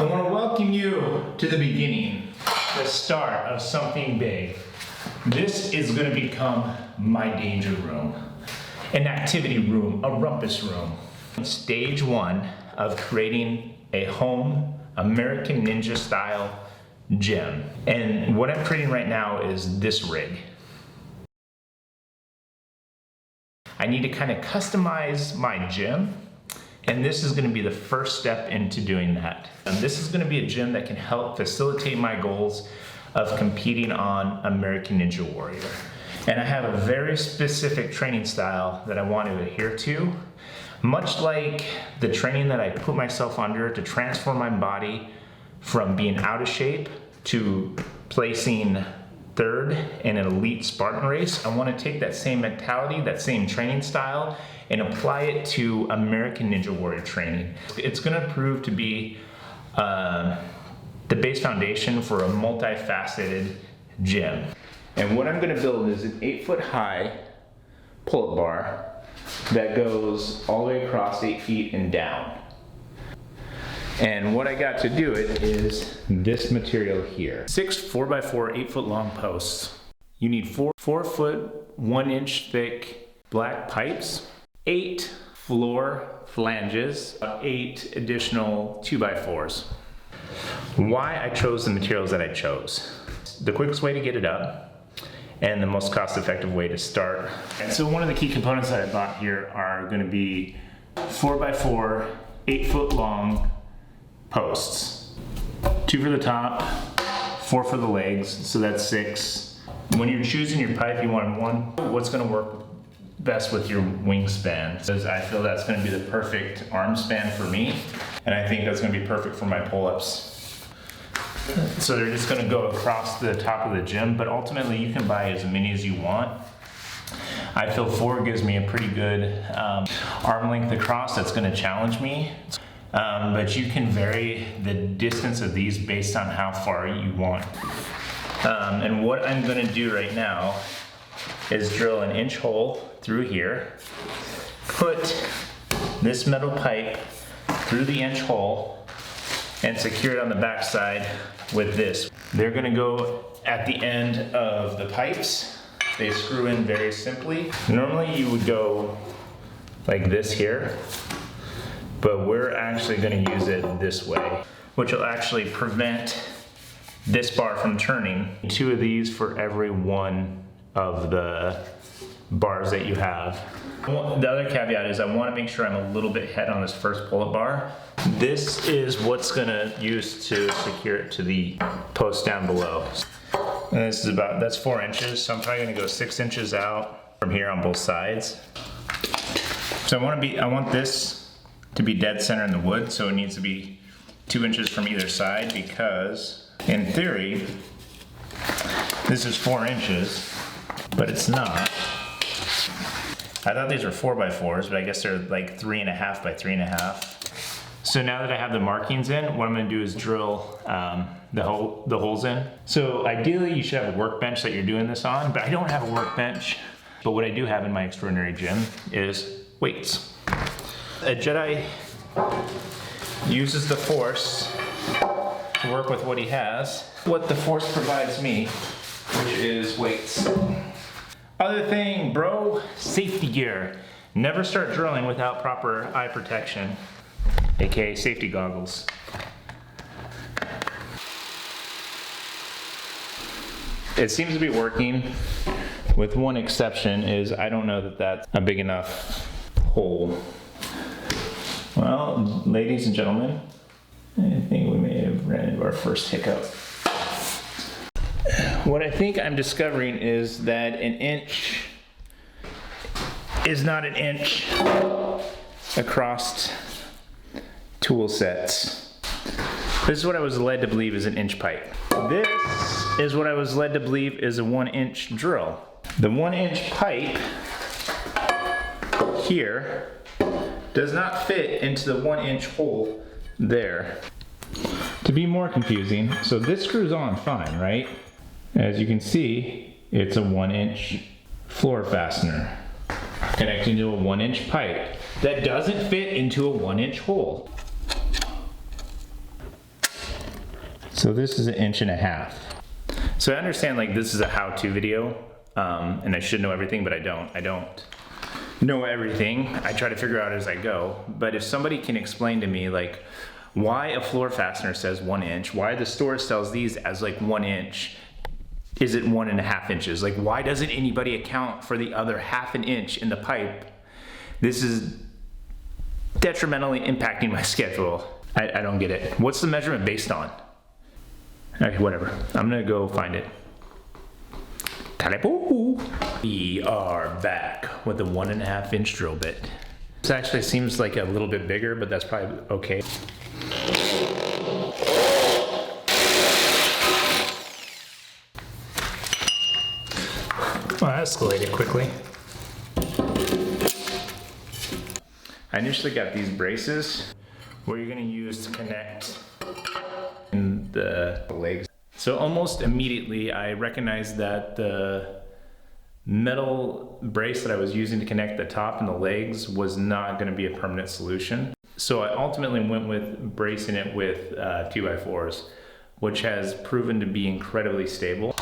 I want to welcome you to the beginning, the start of something big. This is going to become my danger room, an activity room, a rumpus room. Stage one of creating a home American Ninja style gym. And what I'm creating right now is this rig. I need to kind of customize my gym, and this is going to be the first step into doing that. And this is going to be a gym that can help facilitate my goals of competing on American Ninja Warrior. And I have a very specific training style that I want to adhere to, much like the training that I put myself under to transform my body from being out of shape to placing third in an elite Spartan race. I want to take that same mentality, that same training style, and apply it to American Ninja Warrior training. It's going to prove to be the base foundation for a multifaceted gym. And what I'm going to build is an 8-foot high pull-up bar that goes all the way across 8 feet and down. And what I got to do it is this material here. 6 4x4 8-foot long posts. You need 4-foot 1-inch thick black pipes, 8 floor flanges, 8 additional 2x4s. Why I chose the materials that I chose. The quickest way to get it up and the most cost-effective way to start. And so one of the key components that I bought here are going to be 4x4 8-foot long posts. 2 for the top, 4 for the legs, so that's 6. When you're choosing your pipe, you want one, what's gonna work best with your wingspan. Because I feel that's gonna be the perfect arm span for me, and I think that's gonna be perfect for my pull-ups. So they're just gonna go across the top of the gym, but ultimately you can buy as many as you want. I feel 4 gives me a pretty good arm length across that's gonna challenge me. But you can vary the distance of these based on how far you want. And what I'm going to do right now is drill an inch hole through here, put this metal pipe through the inch hole, and secure it on the back side with this. They're going to go at the end of the pipes. They screw in very simply. Normally you would go like this here, but we're actually going to use it this way, which will actually prevent this bar from turning. 2 of these for every one of the bars that you have. The other caveat is I want to make sure I'm a little bit head on this first pull-up bar. This is what's going to use to secure it to the post down below. And this is that's 4 inches, so I'm probably going to go 6 inches out from here on both sides. So I want this to be dead center in the wood, so it needs to be 2 inches from either side, because in theory this is 4 inches, but it's not. I thought these were 4x4s, but I guess they're like 3.5 by 3.5. So now that I have the markings in, what I'm going to do is drill the holes in. So ideally you should have a workbench that you're doing this on, but I don't have a workbench. But what I do have in my extraordinary gym is weights. A Jedi uses the Force to work with what he has. What the Force provides me, which is weights. Other thing, bro, safety gear. Never start drilling without proper eye protection, aka safety goggles. It seems to be working, with one exception is I don't know that that's a big enough hole. Well, ladies and gentlemen, I think we may have ran into our first hiccup. What I think I'm discovering is that an inch is not an inch across tool sets. This is what I was led to believe is an inch pipe. This is what I was led to believe is a 1-inch drill. The 1-inch pipe here does not fit into the 1-inch hole there. To be more confusing, so this screws on fine, right? As you can see, it's a 1-inch floor fastener connecting to a 1-inch pipe that doesn't fit into a 1-inch hole. So this is 1.5 inches. So I understand like this is a how-to video, and I should know everything, but I don't know everything. I try to figure out as I go. But if somebody can explain to me like why a floor fastener says 1 inch, why the store sells these as like 1 inch, is it 1.5 inches? Like why doesn't anybody account for the other 1/2 inch in the pipe? This is detrimentally impacting my schedule. I don't get it. What's the measurement based on? Okay, whatever. I'm gonna go find it. We are back with a 1.5 inch drill bit. This actually seems like a little bit bigger, but that's probably okay. Well, that escalated quickly. I initially got these braces where you're gonna use to connect in the legs. So almost immediately I recognized that the metal brace that I was using to connect the top and the legs was not gonna be a permanent solution. So I ultimately went with bracing it with 2x4s, which has proven to be incredibly stable.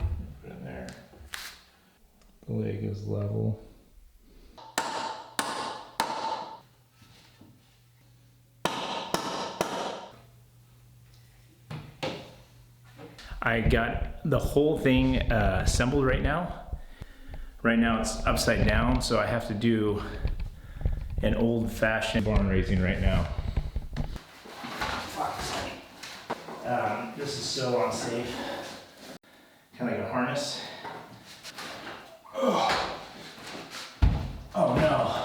Put it in there. The leg is level. I got the whole thing assembled right now. Right now it's upside down, so I have to do an old-fashioned barn raising right now. This is so unsafe. Kind of like a harness. Oh no.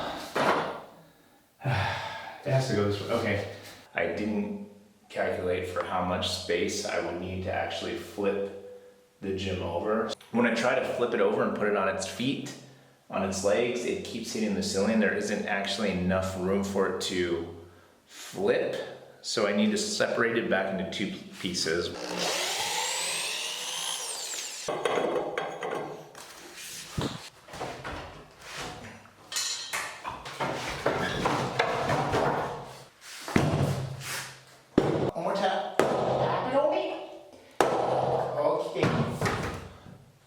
It has to go this way. Okay. I didn't calculate for how much space I would need to actually flip the gym over. When I try to flip it over and put it on its feet, on its legs, it keeps hitting the ceiling. There isn't actually enough room for it to flip. So I need to separate it back into 2 pieces.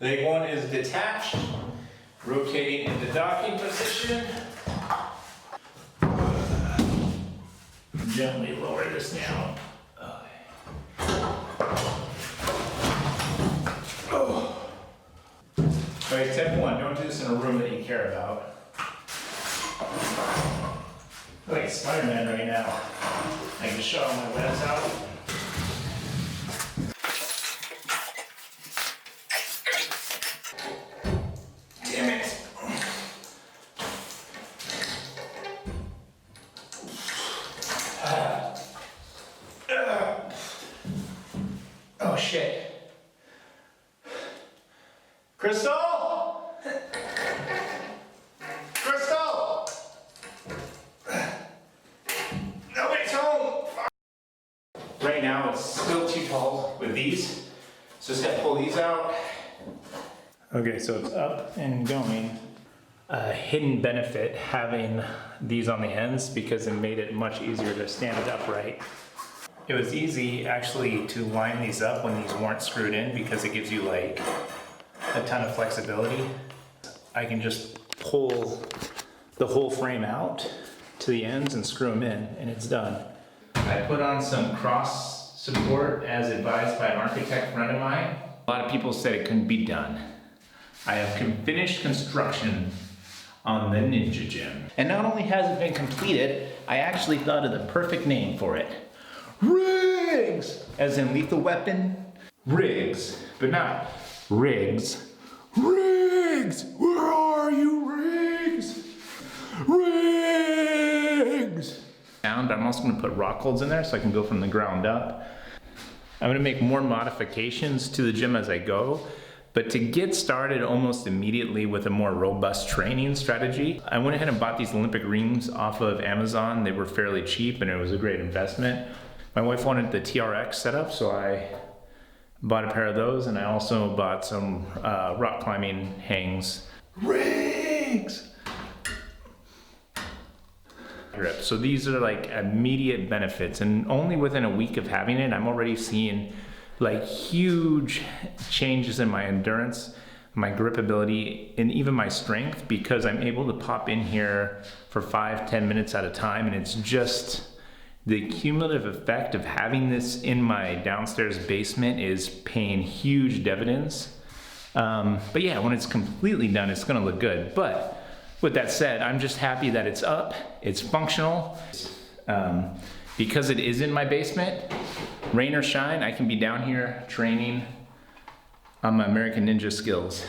Leg 1 is detached, rotating in the docking position. Gently lower this down. Oh. Alright, step 1, don't do this in a room that you care about. I'm like Spider-Man right now. I can shut all my webs out. Oh shit. Crystal? Crystal? Nobody's home. Right now it's still too tall with these. So just gotta pull these out. Okay, so it's up and going. A hidden benefit having these on the ends because it made it much easier to stand it upright. It was easy actually to line these up when these weren't screwed in because it gives you like a ton of flexibility. I can just pull the whole frame out to the ends and screw them in and it's done. I put on some cross support as advised by an architect friend of mine. A lot of people said it couldn't be done. I have finished construction on the Ninja Gym. And not only has it been completed, I actually thought of the perfect name for it. Riggs! As in Lethal Weapon, Riggs. But not Riggs. Riggs! Where are you, Riggs? Riggs! And I'm also gonna put rock holds in there so I can go from the ground up. I'm gonna make more modifications to the gym as I go. But to get started almost immediately with a more robust training strategy, I went ahead and bought these Olympic rings off of Amazon. They were fairly cheap and it was a great investment. My wife wanted the TRX setup, so I bought a pair of those, and I also bought some rock climbing hangs. Rings! grip. So these are like immediate benefits, and only within a week of having it, I'm already seeing like huge changes in my endurance, my grip ability, and even my strength, because I'm able to pop in here for 5-10 minutes at a time. And it's just the cumulative effect of having this in my downstairs basement is paying huge dividends. But yeah, when it's completely done, it's gonna look good. But with that said, I'm just happy that it's up, it's functional. Because it is in my basement, rain or shine, I can be down here training on my American Ninja skills.